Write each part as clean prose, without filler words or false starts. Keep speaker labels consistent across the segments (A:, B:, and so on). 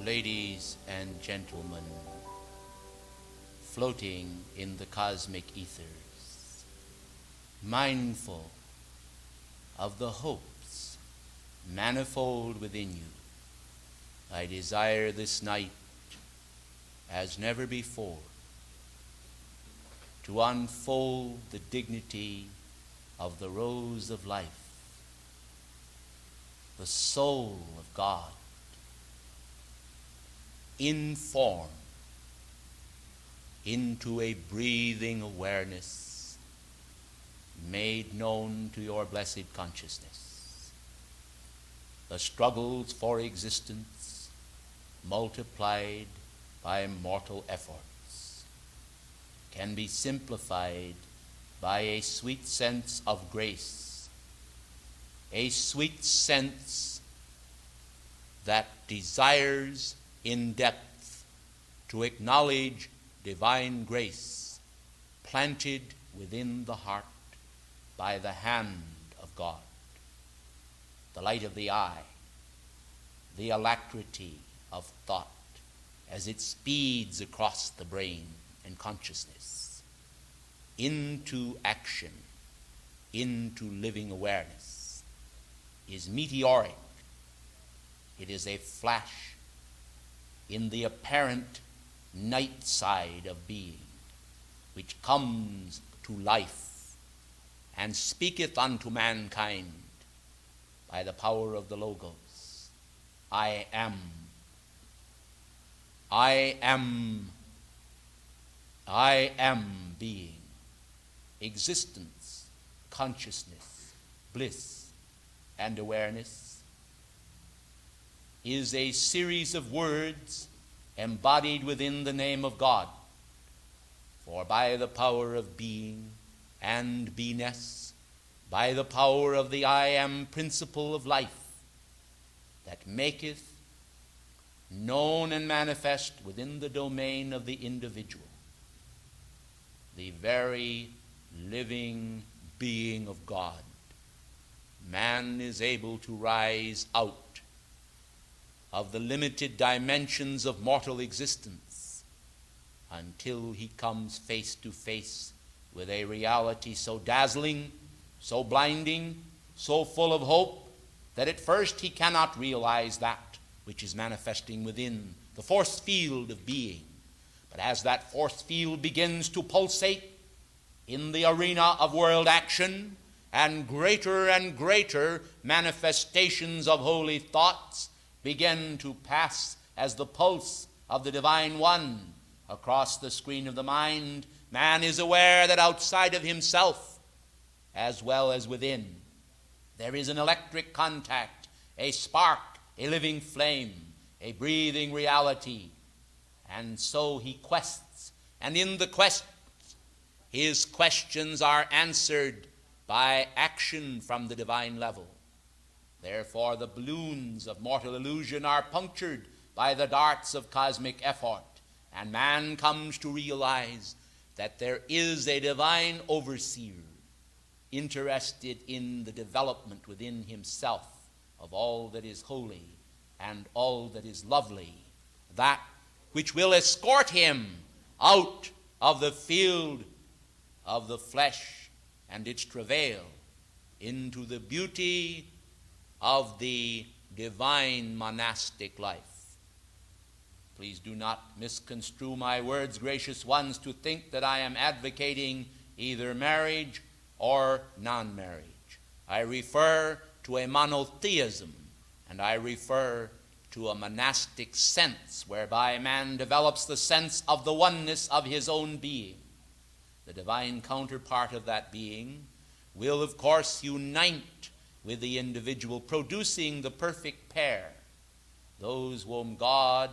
A: ladies and gentlemen, floating in the cosmic ethers, mindful of the hopes manifold within you, I desire this night, as never before, to unfold the dignity of the rose of life, the soul of God, in form, into a breathing awareness made known to your blessed consciousness. The struggles for existence multiplied by mortal efforts can be simplified by a sweet sense of grace, a sweet sense that desires in depth to acknowledge divine grace planted within the heart by the hand of God. The light of the eye, the alacrity of thought as it speeds across the brain and consciousness into action, into living awareness, is meteoric. It is a flash in the apparent night side of being, which comes to life and speaketh unto mankind by the power of the Logos. I am. I am. I am being. Existence, consciousness, bliss, and awareness is a series of words embodied within the name of God. For by the power of being and beingness, by the power of the I am principle of life that maketh known and manifest within the domain of the individual, the very living being of God, man is able to rise out of the limited dimensions of mortal existence until he comes face to face with a reality so dazzling, so blinding, so full of hope, that at first he cannot realize that which is manifesting within the force field of being. But as that force field begins to pulsate in the arena of world action, and greater manifestations of holy thoughts begin to pass as the pulse of the Divine One across the screen of the mind, man is aware that outside of himself, as well as within, there is an electric contact, a spark, a living flame, a breathing reality. And so he quests, and in the quest, his questions are answered by action from the divine level. Therefore, the balloons of mortal illusion are punctured by the darts of cosmic effort, and man comes to realize that there is a divine overseer interested in the development within himself of all that is holy and all that is lovely, that which will escort him out of the field of the flesh and its travail into the beauty of the divine monastic life. Please do not misconstrue my words, gracious ones, to think that I am advocating either marriage or non-marriage. I refer to a monotheism, and I refer to a monastic sense whereby man develops the sense of the oneness of his own being. The divine counterpart of that being will, of course, unite with the individual, producing the perfect pair. Those whom God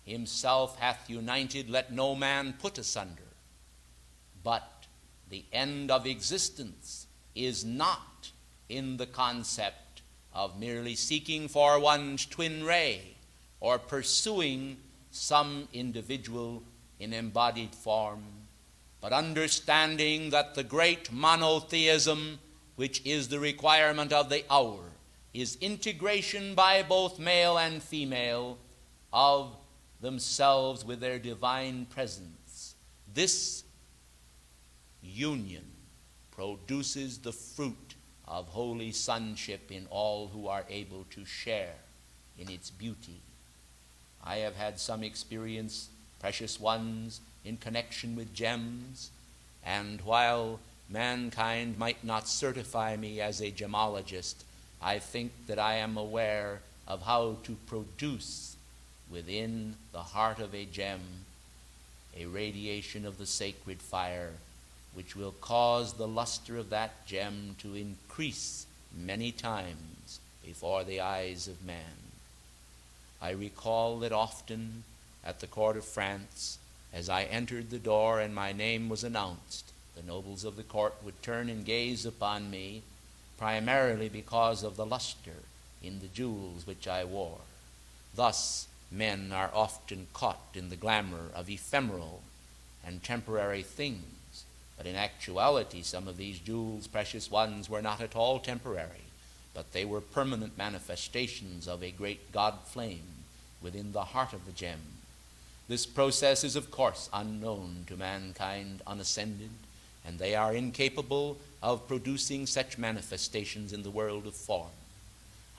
A: himself hath united, let no man put asunder. But the end of existence is not in the concept of merely seeking for one's twin ray or pursuing some individual in embodied form, but understanding that the great monotheism, which is the requirement of the hour, is integration by both male and female of themselves with their divine presence. This union produces the fruit of holy sonship in all who are able to share in its beauty. I have had some experience, precious ones, in connection with gems, and while mankind might not certify me as a gemologist, I think that I am aware of how to produce within the heart of a gem a radiation of the sacred fire, which will cause the luster of that gem to increase many times before the eyes of man. I recall that often at the court of France, as I entered the door and my name was announced, the nobles of the court would turn and gaze upon me, primarily because of the luster in the jewels which I wore. Thus, men are often caught in the glamour of ephemeral and temporary things. But in actuality, some of these jewels, precious ones, were not at all temporary, but they were permanent manifestations of a great God flame within the heart of the gem. This process is, of course, unknown to mankind unascended, and they are incapable of producing such manifestations in the world of form.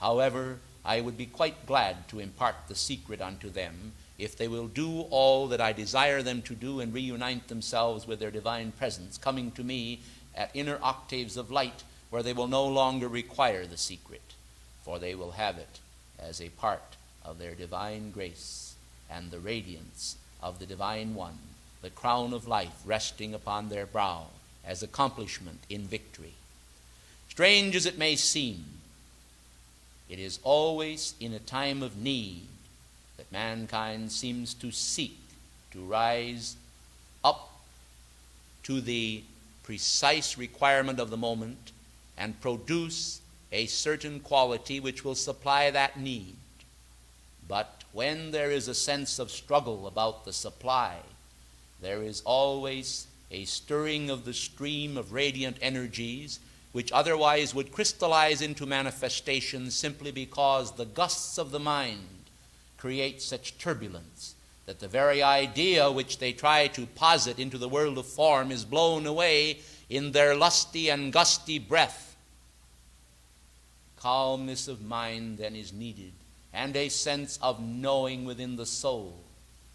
A: However, I would be quite glad to impart the secret unto them if they will do all that I desire them to do and reunite themselves with their divine presence, coming to me at inner octaves of light where they will no longer require the secret, for they will have it as a part of their divine grace and the radiance of the divine one, the crown of life resting upon their brow as accomplishment in victory. Strange as it may seem, it is always in a time of need that mankind seems to seek to rise up to the precise requirement of the moment and produce a certain quality which will supply that need. But when there is a sense of struggle about the supply, there is always a stirring of the stream of radiant energies which otherwise would crystallize into manifestations simply because the gusts of the mind create such turbulence that the very idea which they try to posit into the world of form is blown away in their lusty and gusty breath. Calmness of mind then is needed, and a sense of knowing within the soul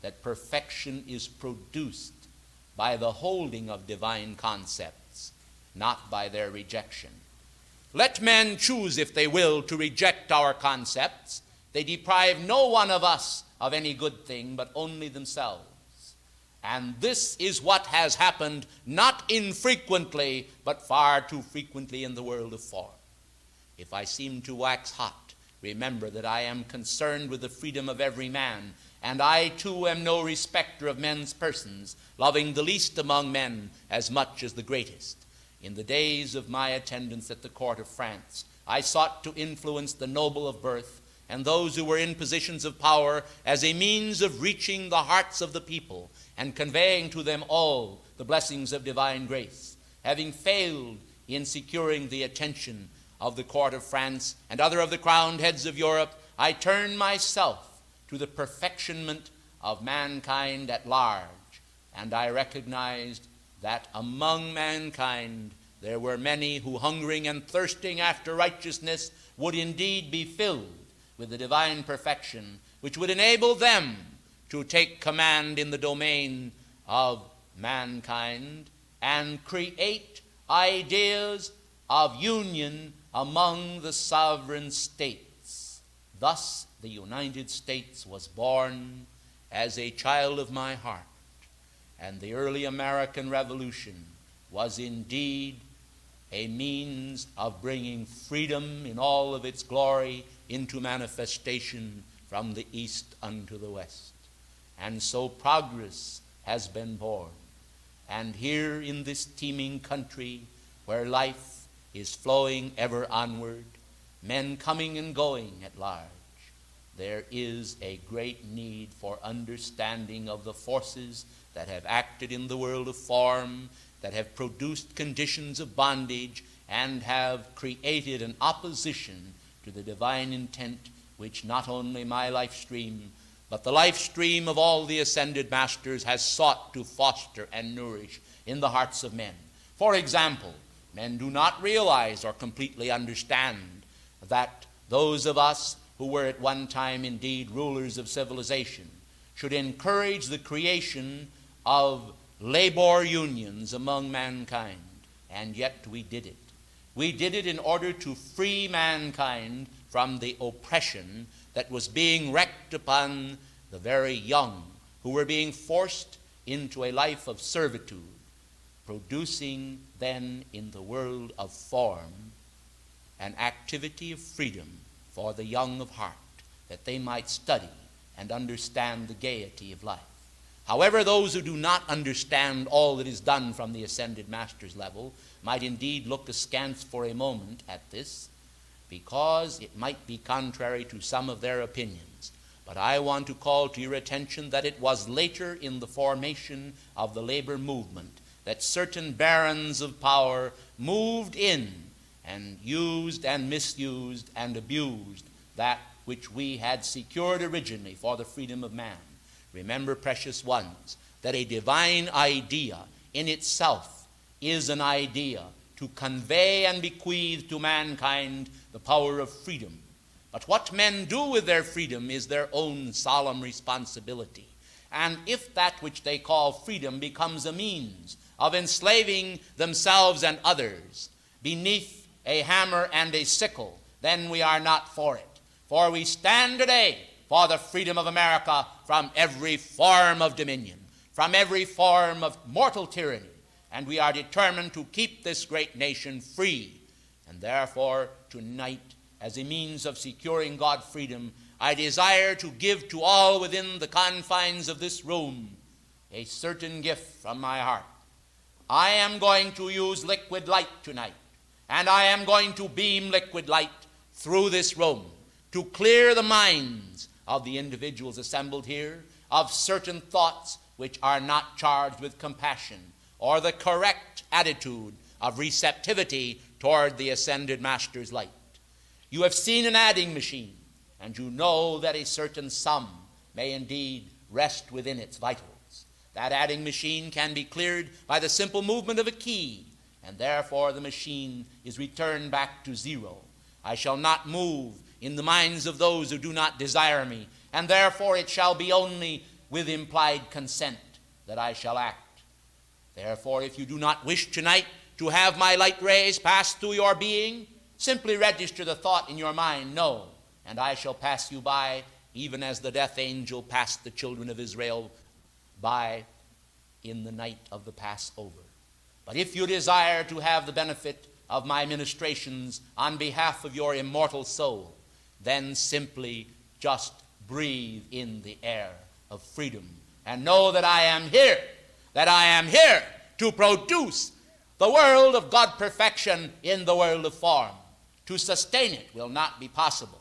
A: that perfection is produced by the holding of divine concepts, not by their rejection. Let men choose, if they will, to reject our concepts. They deprive no one of us of any good thing, but only themselves. And this is what has happened not infrequently, but far too frequently in the world of form. If I seem to wax hot, remember that I am concerned with the freedom of every man, and I too am no respecter of men's persons, loving the least among men as much as the greatest. In the days of my attendance at the court of France, I sought to influence the noble of birth and those who were in positions of power as a means of reaching the hearts of the people and conveying to them all the blessings of divine grace. Having failed in securing the attention of the court of France and other of the crowned heads of Europe, I turned myself to the perfectionment of mankind at large, and I recognized that among mankind there were many who, hungering and thirsting after righteousness, would indeed be filled with the divine perfection which would enable them to take command in the domain of mankind and create ideas of union among the sovereign states. Thus, the United States was born as a child of my heart, and the early American Revolution was indeed a means of bringing freedom in all of its glory into manifestation from the east unto the west. And so progress has been born. And here in this teeming country where life is flowing ever onward, men coming and going at large, there is a great need for understanding of the forces that have acted in the world of form, that have produced conditions of bondage, and have created an opposition to the divine intent which not only my life stream, but the life stream of all the ascended masters has sought to foster and nourish in the hearts of men. For example, men do not realize or completely understand that those of us who were at one time indeed rulers of civilization should encourage the creation of labor unions among mankind, and yet we did it. We did it in order to free mankind from the oppression that was being wreaked upon the very young, who were being forced into a life of servitude, producing then in the world of form an activity of freedom for the young of heart, that they might study and understand the gaiety of life. However, those who do not understand all that is done from the ascended master's level might indeed look askance for a moment at this, because it might be contrary to some of their opinions. But I want to call to your attention that it was later in the formation of the labor movement that certain barons of power moved in and used and misused and abused that which we had secured originally for the freedom of man. Remember, precious ones, that a divine idea in itself is an idea to convey and bequeath to mankind the power of freedom. But what men do with their freedom is their own solemn responsibility. And if that which they call freedom becomes a means of enslaving themselves and others beneath a hammer and a sickle, then we are not for it. For we stand today for the freedom of America from every form of dominion, from every form of mortal tyranny, and we are determined to keep this great nation free. And therefore, tonight, as a means of securing God's freedom, I desire to give to all within the confines of this room a certain gift from my heart. I am going to use liquid light tonight, and I am going to beam liquid light through this room to clear the minds of the individuals assembled here of certain thoughts which are not charged with compassion or the correct attitude of receptivity toward the ascended master's light. You have seen an adding machine, and you know that a certain sum may indeed rest within its vitals. That adding machine can be cleared by the simple movement of a key, and therefore the machine is returned back to zero. I shall not move in the minds of those who do not desire me, and therefore it shall be only with implied consent that I shall act. Therefore, if you do not wish tonight to have my light rays pass through your being, simply register the thought in your mind, no, and I shall pass you by, even as the death angel passed the children of Israel by in the night of the Passover. But if you desire to have the benefit of my ministrations on behalf of your immortal soul, then simply just breathe in the air of freedom and know that I am here to produce the world of God perfection in the world of form. To sustain it will not be possible,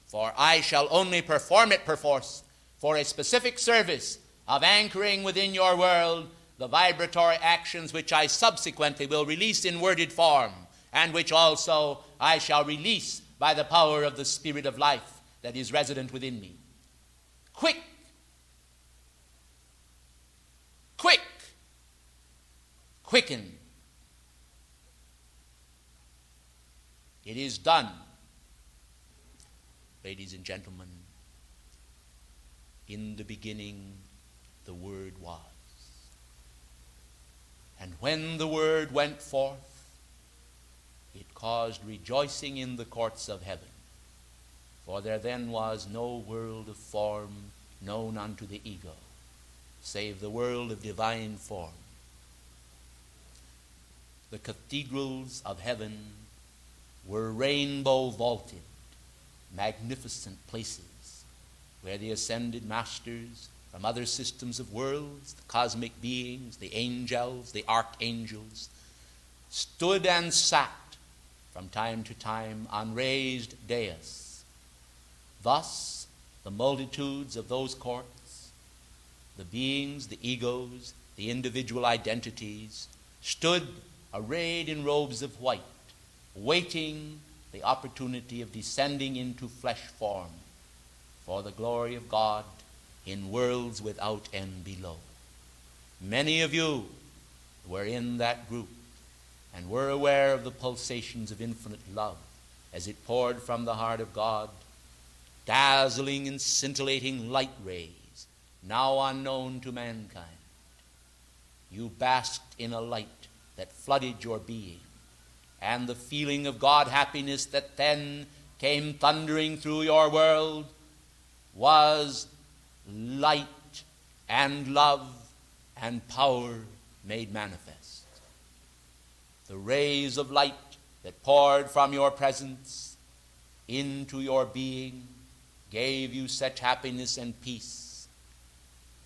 A: for I shall only perform it perforce for a specific service of anchoring within your world the vibratory actions which I subsequently will release in worded form, and which also I shall release by the power of the Spirit of life that is resident within me. Quick! Quick! Quicken! It is done. Ladies and gentlemen, in the beginning the Word was. And when the Word went forth, it caused rejoicing in the courts of heaven. For there then was no world of form known unto the ego, save the world of divine form. The cathedrals of heaven were rainbow vaulted, magnificent places where the ascended masters from other systems of worlds, the cosmic beings, the angels, the archangels, stood and sat from time to time on raised dais. Thus, the multitudes of those courts, the beings, the egos, the individual identities, stood arrayed in robes of white, waiting the opportunity of descending into flesh form for the glory of God in worlds without end below. Many of you were in that group and were aware of the pulsations of infinite love as it poured from the heart of God, dazzling and scintillating light rays now unknown to mankind. You basked in a light that flooded your being, and the feeling of God happiness that then came thundering through your world was light and love and power made manifest. The rays of light that poured from your presence into your being gave you such happiness and peace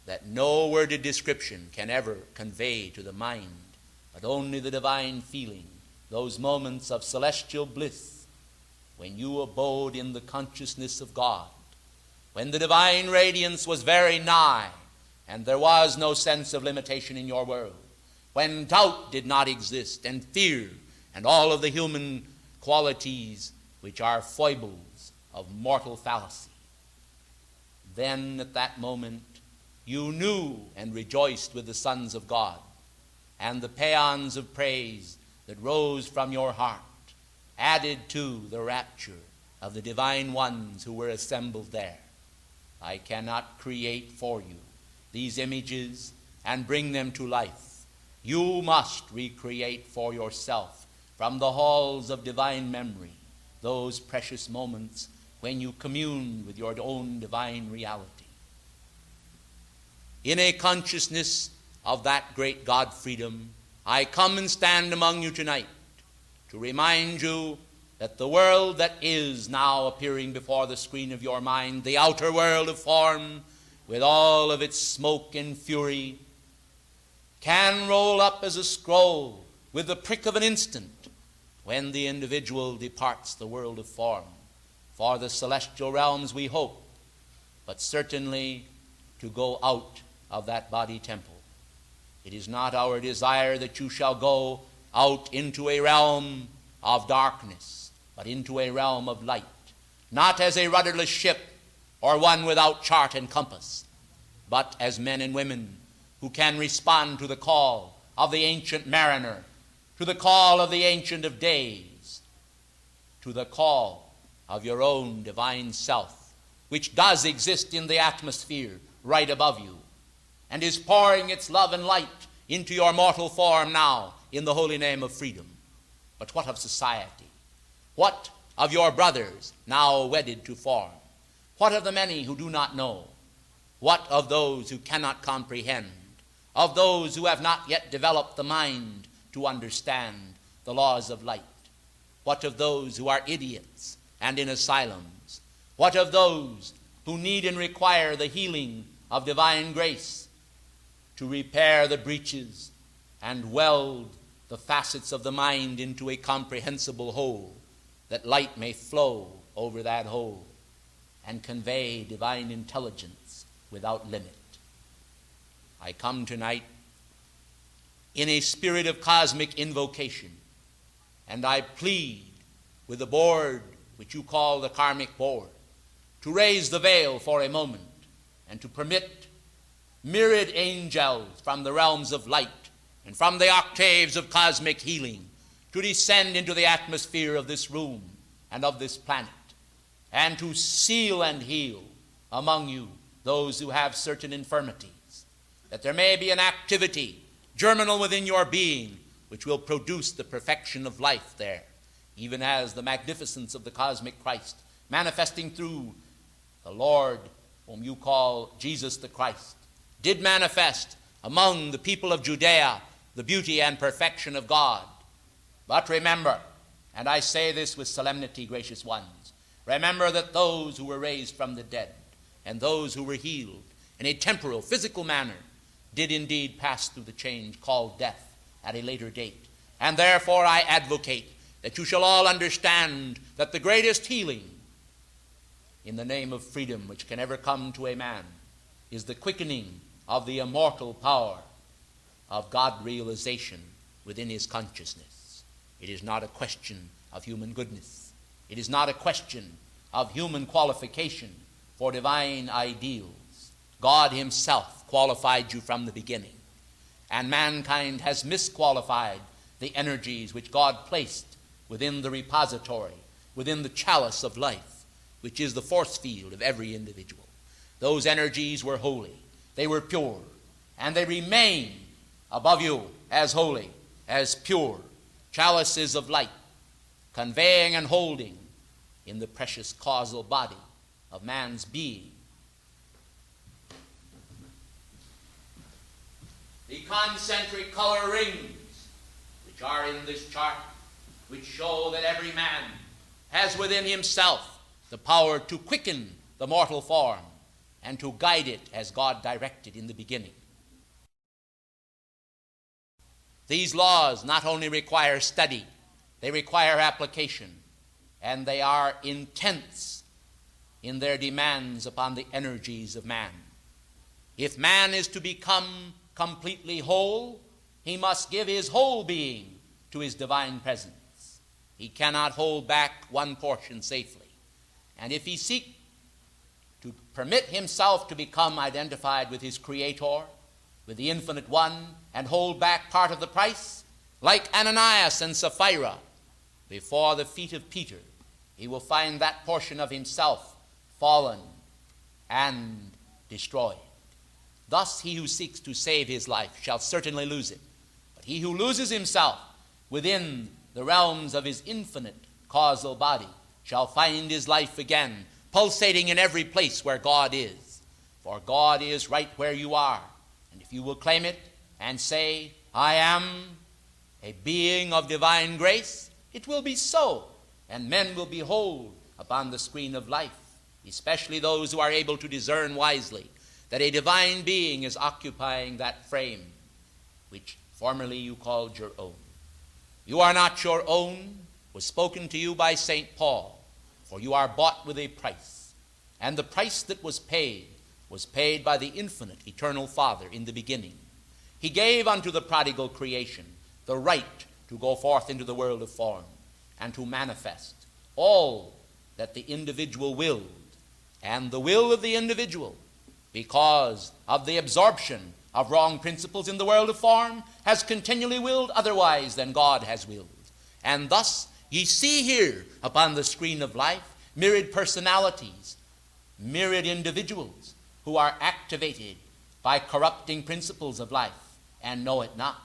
A: that no worded description can ever convey to the mind, but only the divine feeling, those moments of celestial bliss when you abode in the consciousness of God, when the divine radiance was very nigh and there was no sense of limitation in your world, when doubt did not exist and fear and all of the human qualities which are foibles of mortal fallacy. Then at that moment you knew and rejoiced with the sons of God, and the paeans of praise that rose from your heart added to the rapture of the divine ones who were assembled there. I cannot create for you these images and bring them to life. You must recreate for yourself from the halls of divine memory those precious moments when you communed with your own divine reality. In a consciousness of that great God freedom, I come and stand among you tonight to remind you that the world that is now appearing before the screen of your mind, the outer world of form, with all of its smoke and fury, can roll up as a scroll with the prick of an instant when the individual departs the world of form. For the celestial realms we hope, but certainly to go out of that body temple. It is not our desire that you shall go out into a realm of darkness, but into a realm of light, not as a rudderless ship or one without chart and compass, but as men and women who can respond to the call of the ancient mariner, to the call of the Ancient of Days, to the call of your own divine self, which does exist in the atmosphere right above you, and is pouring its love and light into your mortal form now in the holy name of freedom. But what of society? What of your brothers now wedded to form? What of the many who do not know? What of those who cannot comprehend? Of those who have not yet developed the mind to understand the laws of light? What of those who are idiots and in asylums? What of those who need and require the healing of divine grace to repair the breaches and weld the facets of the mind into a comprehensible whole, that light may flow over that whole and convey divine intelligence without limit? I come tonight in a spirit of cosmic invocation, and I plead with the board which you call the karmic board to raise the veil for a moment and to permit myriad angels from the realms of light and from the octaves of cosmic healing to descend into the atmosphere of this room and of this planet, and to seal and heal among you those who have certain infirmities, that there may be an activity germinal within your being which will produce the perfection of life there, even as the magnificence of the cosmic Christ manifesting through the Lord whom you call Jesus the Christ did manifest among the people of Judea the beauty and perfection of God. But remember, and I say this with solemnity, gracious ones, remember that those who were raised from the dead and those who were healed in a temporal, physical manner did indeed pass through the change called death at a later date. And therefore I advocate that you shall all understand that the greatest healing in the name of freedom which can ever come to a man is the quickening of the immortal power of God realization within his consciousness. It is not a question of human goodness. It is not a question of human qualification for divine ideals. God himself qualified you from the beginning. And mankind has misqualified the energies which God placed within the repository, within the chalice of life, which is the force field of every individual. Those energies were holy, they were pure, and they remain above you as holy, as pure chalices of light, conveying and holding in the precious causal body of man's being. The concentric color rings, which are in this chart, which show that every man has within himself the power to quicken the mortal form and to guide it as God directed in the beginning. These laws not only require study, they require application, and they are intense in their demands upon the energies of man. If man is to become completely whole, he must give his whole being to his divine presence. He cannot hold back one portion safely. And if he seek to permit himself to become identified with his Creator, with the Infinite One, and hold back part of the price, like Ananias and Sapphira before the feet of Peter, he will find that portion of himself fallen and destroyed. Thus he who seeks to save his life shall certainly lose it. But he who loses himself within the realms of his infinite causal body shall find his life again, pulsating in every place where God is. For God is right where you are. And if you will claim it and say, I am a being of divine grace, it will be so. And men will behold upon the screen of life, especially those who are able to discern wisely, that a divine being is occupying that frame which formerly you called your own. You are not your own was spoken to you by St. Paul, for you are bought with a price. And the price that was paid by the infinite, eternal Father in the beginning. He gave unto the prodigal creation the right to go forth into the world of form and to manifest all that the individual willed. And the will of the individual, because of the absorption of wrong principles in the world of form, has continually willed otherwise than God has willed. And thus ye see here upon the screen of life myriad personalities, myriad individuals who are activated by corrupting principles of life and know it not.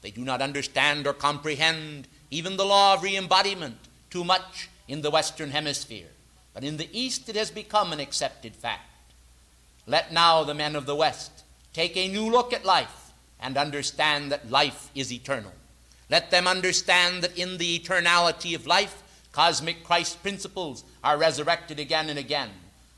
A: They do not understand or comprehend even the law of re-embodiment too much in the Western Hemisphere. But in the East it has become an accepted fact. Let now the men of the West take a new look at life and understand that life is eternal. Let them understand that in the eternality of life, cosmic Christ principles are resurrected again and again.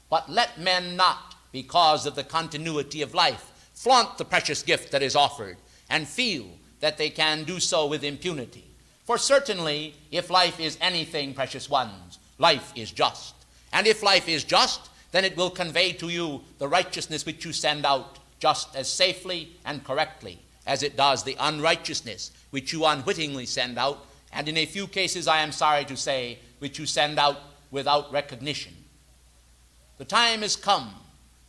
A: But let men not, because of the continuity of life, flaunt the precious gift that is offered and feel that they can do so with impunity. For certainly, if life is anything, precious ones, life is just. And if life is just, then it will convey to you the righteousness which you send out just as safely and correctly as it does the unrighteousness which you unwittingly send out, and in a few cases, I am sorry to say, which you send out without recognition. The time has come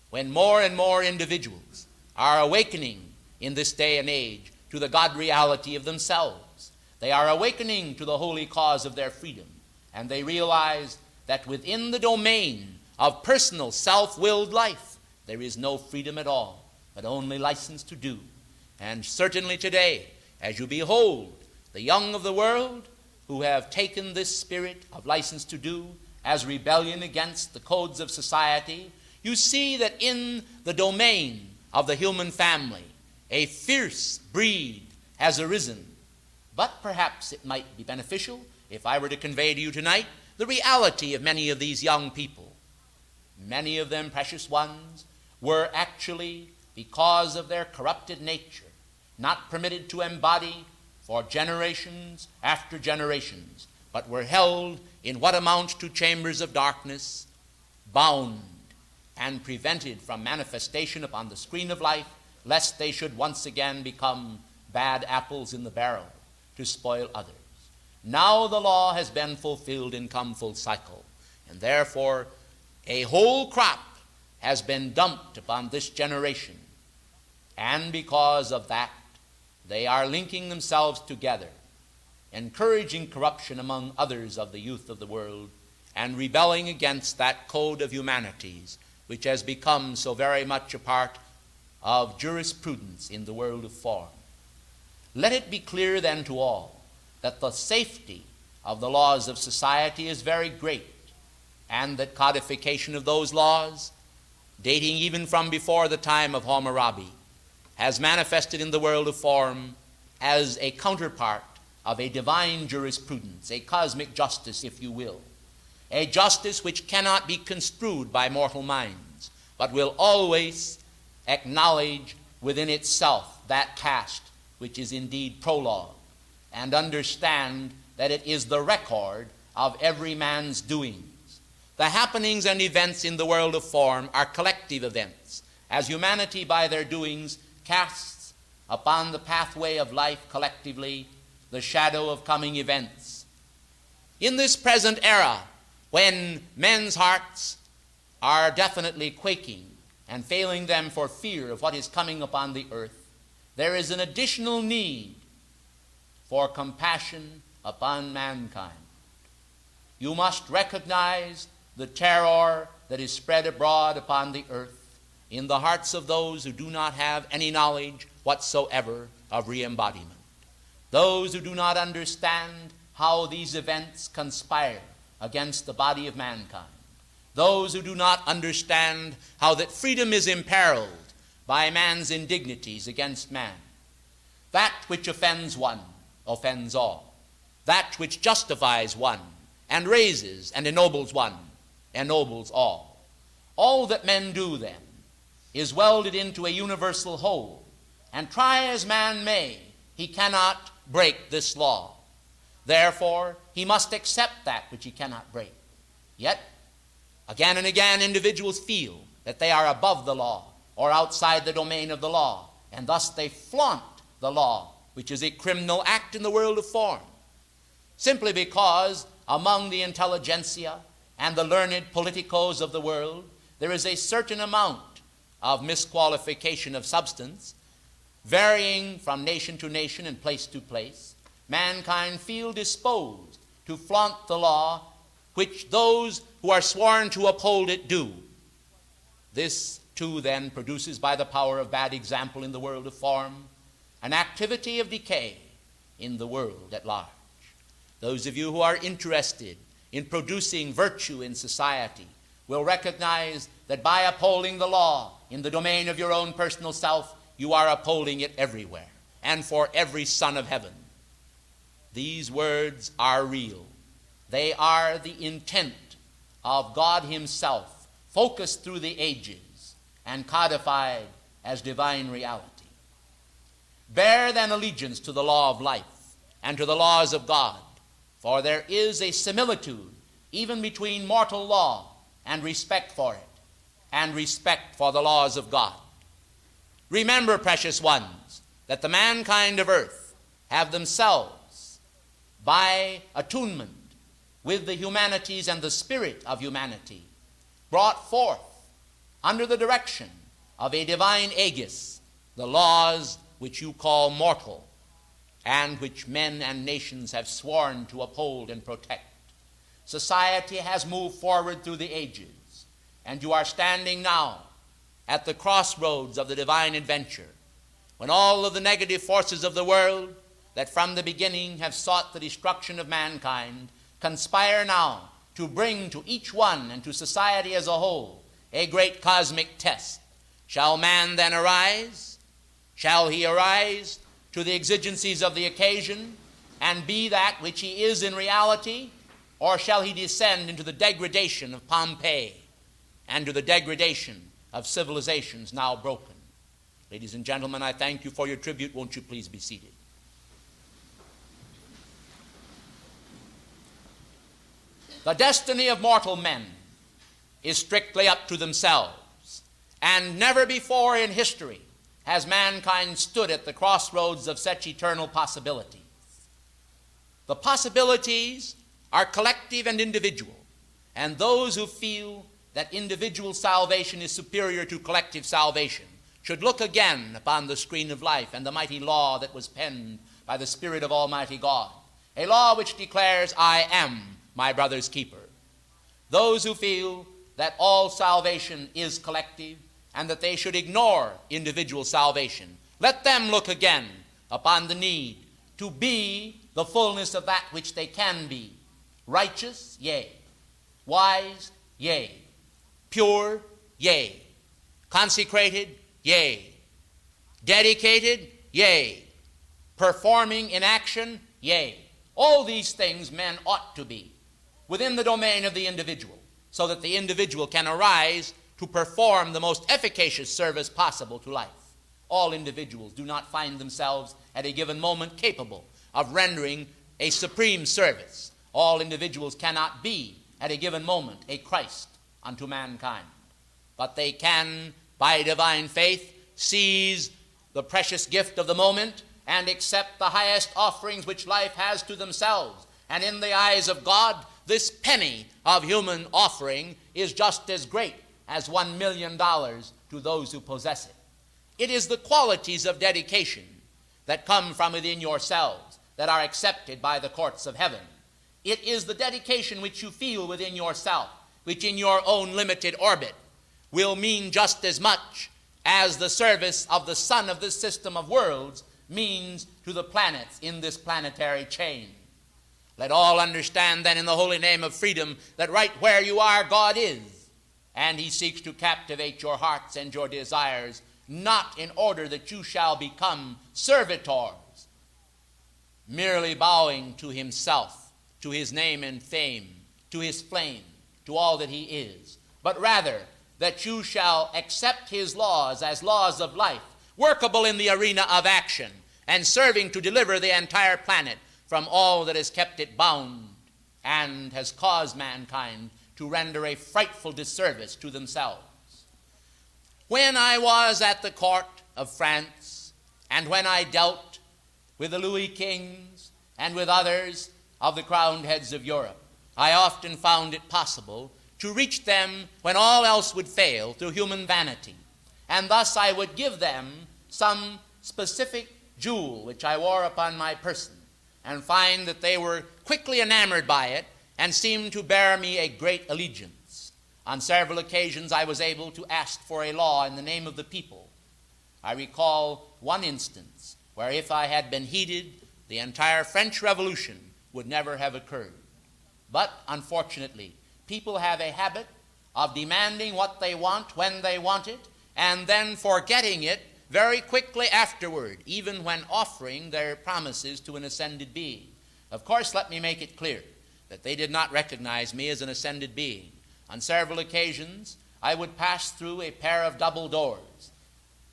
A: when more and more individuals are awakening in this day and age to the God reality of themselves. They are awakening to the holy cause of their freedom, and they realize that within the domain of personal self-willed life, there is no freedom at all, but only license to do. And certainly today, as you behold the young of the world who have taken this spirit of license to do as rebellion against the codes of society, you see that in the domain of the human family, a fierce breed has arisen. But perhaps it might be beneficial if I were to convey to you tonight the reality of many of these young people. Many of them, precious ones, were actually, because of their corrupted nature, not permitted to embody for generations after generations, but were held in what amounts to chambers of darkness, bound and prevented from manifestation upon the screen of life, lest they should once again become bad apples in the barrel to spoil others. Now the law has been fulfilled and come full cycle, and therefore a whole crop has been dumped upon this generation, and because of that, they are linking themselves together, encouraging corruption among others of the youth of the world, and rebelling against that code of humanities which has become so very much a part of jurisprudence in the world of form. Let it be clear then to all that the safety of the laws of society is very great, and that codification of those laws, dating even from before the time of Hammurabi, has manifested in the world of form as a counterpart of a divine jurisprudence, a cosmic justice, if you will, a justice which cannot be construed by mortal minds, but will always acknowledge within itself that caste which is indeed prologue, and understand that it is the record of every man's doings. The happenings and events in the world of form are collective events, as humanity by their doings casts upon the pathway of life collectively the shadow of coming events. In this present era, when men's hearts are definitely quaking and failing them for fear of what is coming upon the earth, there is an additional need for compassion upon mankind. You must recognize the terror that is spread abroad upon the earth in the hearts of those who do not have any knowledge whatsoever of re-embodiment, those who do not understand how these events conspire against the body of mankind, those who do not understand how that freedom is imperiled by man's indignities against man. That which offends one offends all. That which justifies one and raises and ennobles one ennobles all. All that men do then is welded into a universal whole, and try as man may, he cannot break this law. Therefore, he must accept that which he cannot break. Yet, again and again, individuals feel that they are above the law or outside the domain of the law, and thus they flaunt the law, which is a criminal act in the world of form, simply because among the intelligentsia and the learned politicos of the world, there is a certain amount of misqualification of substance, varying from nation to nation and place to place. Mankind feel disposed to flaunt the law which those who are sworn to uphold it do. This, too, then, produces by the power of bad example in the world of form an activity of decay in the world at large. Those of you who are interested in producing virtue in society will recognize that by upholding the law in the domain of your own personal self, you are upholding it everywhere and for every son of heaven. These words are real. They are the intent of God himself, focused through the ages and codified as divine reality. Bear then allegiance to the law of life and to the laws of God, for there is a similitude even between mortal law and respect for it, and respect for the laws of God. Remember, precious ones, that the mankind of earth have themselves, by attunement with the humanities and the spirit of humanity, brought forth, under the direction of a divine aegis, the laws which you call mortal, and which men and nations have sworn to uphold and protect. Society has moved forward through the ages, and you are standing now at the crossroads of the divine adventure, when all of the negative forces of the world that from the beginning have sought the destruction of mankind conspire now to bring to each one and to society as a whole a great cosmic test. Shall man then arise? Shall he arise to the exigencies of the occasion and be that which he is in reality? Or shall he descend into the degradation of Pompeii and to the degradation of civilizations now broken? Ladies and gentlemen, I thank you for your tribute. Won't you please be seated? The destiny of mortal men is strictly up to themselves, and never before in history has mankind stood at the crossroads of such eternal possibilities. The possibilities are collective and individual, and those who feel that individual salvation is superior to collective salvation should look again upon the screen of life and the mighty law that was penned by the Spirit of Almighty God, a law which declares, I am my brother's keeper. Those who feel that all salvation is collective and that they should ignore individual salvation, let them look again upon the need to be the fullness of that which they can be. Righteous, yea. Wise, yea. Pure, yea. Consecrated, yea. Dedicated, yea. Performing in action, yea. All these things men ought to be within the domain of the individual, so that the individual can arise to perform the most efficacious service possible to life. All individuals do not find themselves at a given moment capable of rendering a supreme service. All individuals cannot be at a given moment a Christ unto mankind. But they can, by divine faith, seize the precious gift of the moment and accept the highest offerings which life has to themselves. And in the eyes of God, this penny of human offering is just as great as $1 million to those who possess it. It is the qualities of dedication that come from within yourselves that are accepted by the courts of heaven. It is the dedication which you feel within yourself, which in your own limited orbit will mean just as much as the service of the sun of this system of worlds means to the planets in this planetary chain. Let all understand then in the holy name of freedom that right where you are, God is, and he seeks to captivate your hearts and your desires, not in order that you shall become servitors, merely bowing to himself, to his name and fame, to his flame, to all that he is, but rather that you shall accept his laws as laws of life, workable in the arena of action, and serving to deliver the entire planet from all that has kept it bound and has caused mankind to render a frightful disservice to themselves. When I was at the court of France, and when I dealt with the Louis kings and with others of the crowned heads of Europe, I often found it possible to reach them when all else would fail through human vanity. And thus I would give them some specific jewel which I wore upon my person, and find that they were quickly enamored by it and seemed to bear me a great allegiance. On several occasions I was able to ask for a law in the name of the people. I recall one instance where if I had been heeded, the entire French Revolution would never have occurred. But unfortunately, people have a habit of demanding what they want when they want it, and then forgetting it very quickly afterward, even when offering their promises to an ascended being. Of course, let me make it clear that they did not recognize me as an ascended being. On several occasions, I would pass through a pair of double doors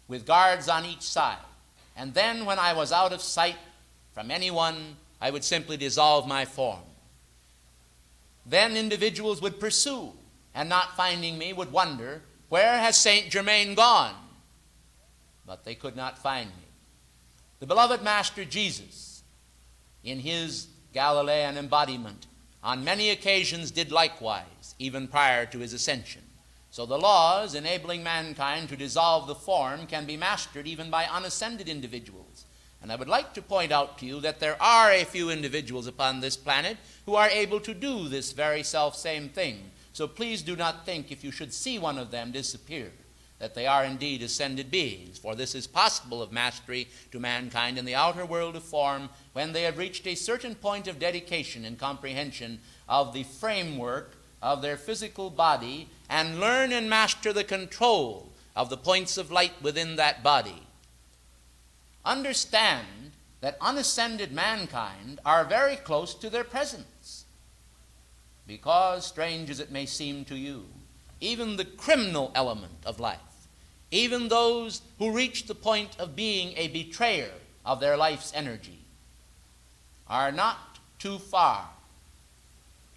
A: with guards on each side, and then when I was out of sight from anyone, I would simply dissolve my form. Then individuals would pursue, and not finding me would wonder, where has Saint Germain gone? But they could not find me. The beloved Master Jesus, in his Galilean embodiment, on many occasions did likewise, even prior to his ascension. So the laws enabling mankind to dissolve the form can be mastered even by unascended individuals. And I would like to point out to you that there are a few individuals upon this planet who are able to do this very self-same thing. So please do not think, if you should see one of them disappear, that they are indeed ascended beings, for this is possible of mastery to mankind in the outer world of form when they have reached a certain point of dedication and comprehension of the framework of their physical body and learn and master the control of the points of light within that body. Understand that unascended mankind are very close to their presence, because, strange as it may seem to you, even the criminal element of life, even those who reach the point of being a betrayer of their life's energy, are not too far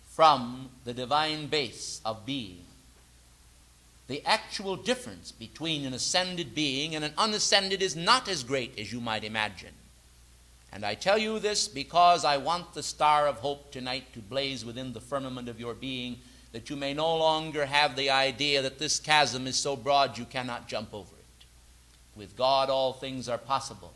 A: from the divine base of being. The actual difference between an ascended being and an unascended is not as great as you might imagine. And I tell you this because I want the star of hope tonight to blaze within the firmament of your being, that you may no longer have the idea that this chasm is so broad you cannot jump over it. With God all things are possible,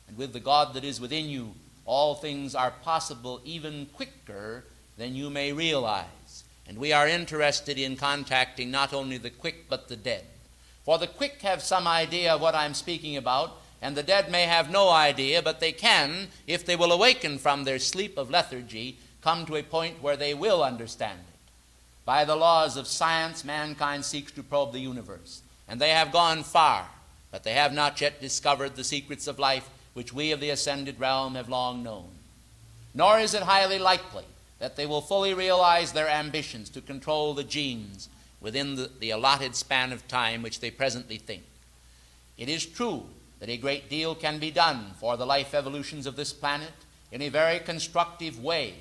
A: and with the God that is within you all things are possible even quicker than you may realize. And we are interested in contacting not only the quick but the dead. For the quick have some idea of what I'm speaking about, and the dead may have no idea, but they can, if they will awaken from their sleep of lethargy, come to a point where they will understand it. By the laws of science, mankind seeks to probe the universe, and they have gone far, but they have not yet discovered the secrets of life which we of the ascended realm have long known. Nor is it highly likely that they will fully realize their ambitions to control the genes within the allotted span of time which they presently think. It is true that a great deal can be done for the life evolutions of this planet in a very constructive way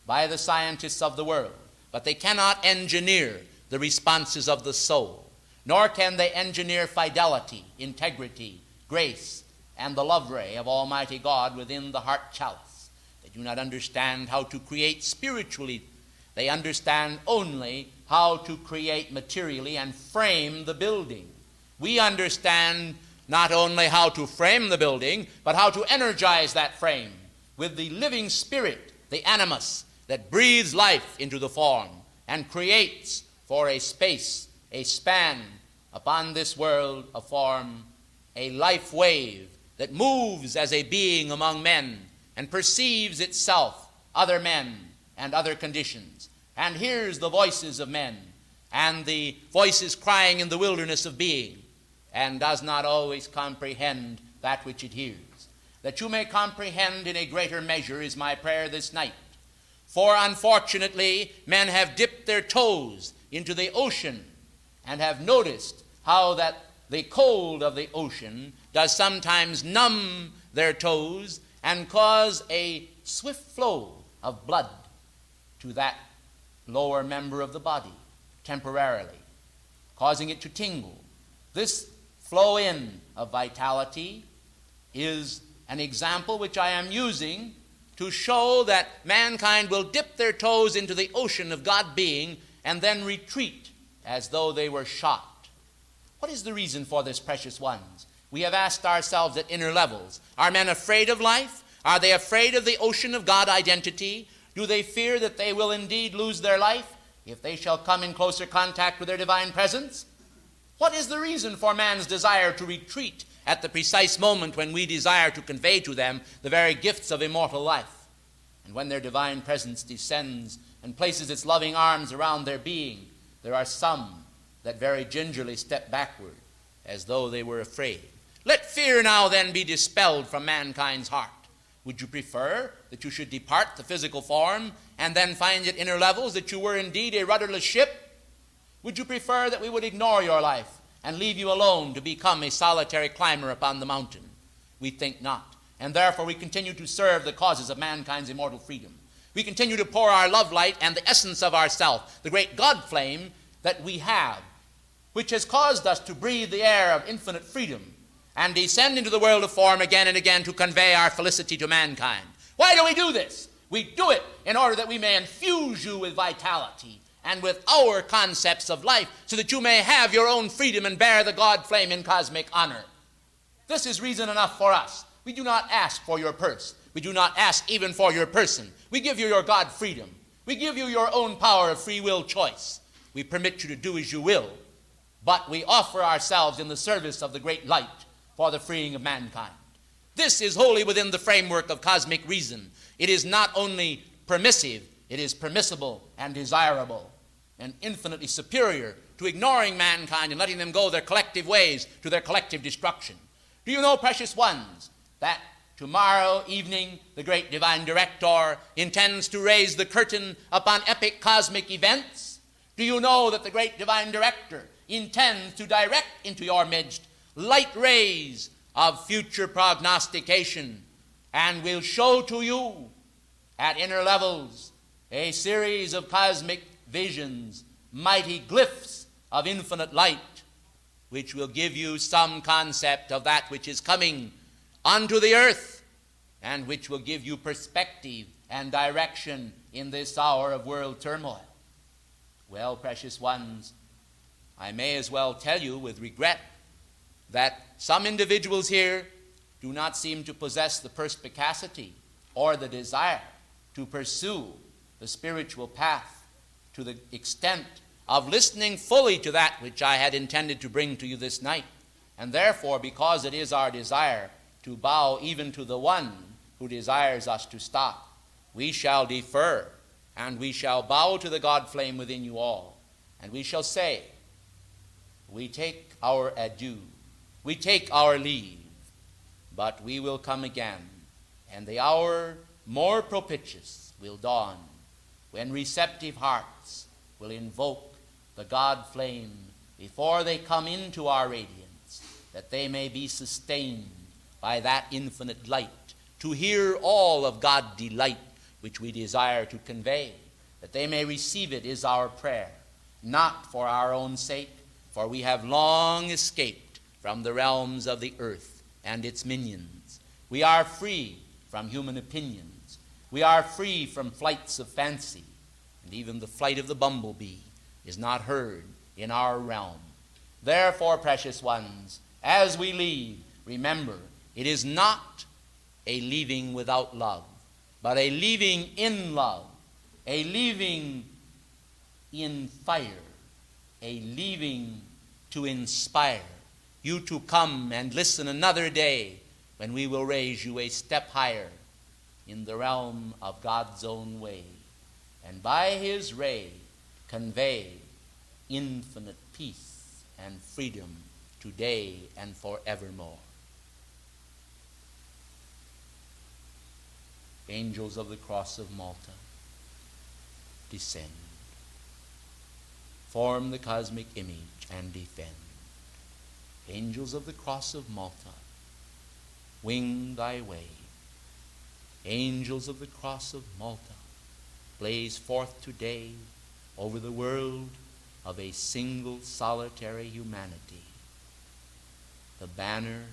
A: by the scientists of the world, but they cannot engineer the responses of the soul, nor can they engineer fidelity, integrity, grace, and the love ray of Almighty God within the heart chalice. They do not understand how to create spiritually. They understand only how to create materially and frame the building. We understand not only how to frame the building, but how to energize that frame with the living spirit, the animus, that breathes life into the form and creates for a space, a span upon this world, a form, a life wave that moves as a being among men and perceives itself, other men and other conditions, and hears the voices of men and the voices crying in the wilderness of being, and does not always comprehend that which it hears. That you may comprehend in a greater measure is my prayer this night. For unfortunately, men have dipped their toes into the ocean and have noticed how that the cold of the ocean does sometimes numb their toes and cause a swift flow of blood to that lower member of the body temporarily, causing it to tingle. This flow in of vitality is an example which I am using to show that mankind will dip their toes into the ocean of God being and then retreat as though they were shot. What is the reason for this, precious ones? We have asked ourselves at inner levels. Are men afraid of life? Are they afraid of the ocean of God identity? Do they fear that they will indeed lose their life if they shall come in closer contact with their divine presence? What is the reason for man's desire to retreat at the precise moment when we desire to convey to them the very gifts of immortal life? And when their divine presence descends and places its loving arms around their being, there are some that very gingerly step backward as though they were afraid. Let fear now then be dispelled from mankind's heart. Would you prefer that you should depart the physical form and then find at inner levels that you were indeed a rudderless ship? Would you prefer that we would ignore your life and leave you alone to become a solitary climber upon the mountain? We think not. And therefore we continue to serve the causes of mankind's immortal freedom. We continue to pour our love light and the essence of ourself, the great God flame that we have, which has caused us to breathe the air of infinite freedom and descend into the world of form again and again to convey our felicity to mankind. Why do we do this? We do it in order that we may infuse you with vitality and with our concepts of life so that you may have your own freedom and bear the God flame in cosmic honor. This is reason enough for us. We do not ask for your purse. We do not ask even for your person. We give you your God freedom. We give you your own power of free will choice. We permit you to do as you will, but we offer ourselves in the service of the great light for the freeing of mankind. This is wholly within the framework of cosmic reason. It is not only permissive, it is permissible and desirable and infinitely superior to ignoring mankind and letting them go their collective ways to their collective destruction. Do you know, precious ones, that tomorrow evening the great divine director intends to raise the curtain upon epic cosmic events? Do you know that the great divine director intends to direct into your midst light rays of future prognostication and will show to you at inner levels a series of cosmic visions, mighty glyphs of infinite light, which will give you some concept of that which is coming unto the earth and which will give you perspective and direction in this hour of world turmoil. Well, precious ones, I may as well tell you with regret that some individuals here do not seem to possess the perspicacity or the desire to pursue the spiritual path to the extent of listening fully to that which I had intended to bring to you this night. And therefore, because it is our desire to bow even to the one who desires us to stop, we shall defer, and we shall bow to the God flame within you all, and we shall say, we take our adieu, we take our leave, but we will come again, and the hour more propitious will dawn, when receptive hearts will invoke the God flame before they come into our radiance, that they may be sustained by that infinite light, to hear all of God's delight which we desire to convey, that they may receive it is our prayer, not for our own sake, for we have long escaped from the realms of the earth and its minions. We are free from human opinions. We are free from flights of fancy, and even the flight of the bumblebee is not heard in our realm. Therefore, precious ones, as we leave, remember, it is not a leaving without love, but a leaving in love, a leaving in fire, a leaving to inspire you to come and listen another day when we will raise you a step higher in the realm of God's own way, and by his ray convey infinite peace and freedom today and forevermore. Angels of the Cross of Malta, descend. Form the cosmic image and defend. Angels of the Cross of Malta, wing thy way. Angels of the Cross of Malta, blaze forth today over the world of a single solitary humanity, the banner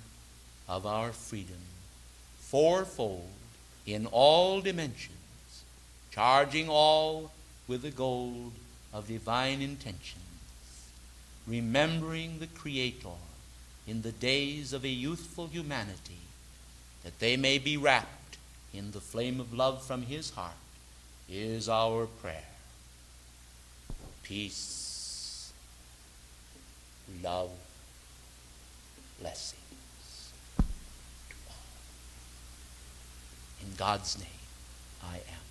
A: of our freedom, fourfold in all dimensions, charging all with the gold of divine intentions, remembering the Creator in the days of a youthful humanity, that they may be wrapped in the flame of love from his heart, is our prayer. Peace, love, blessings to all. In God's name, I am.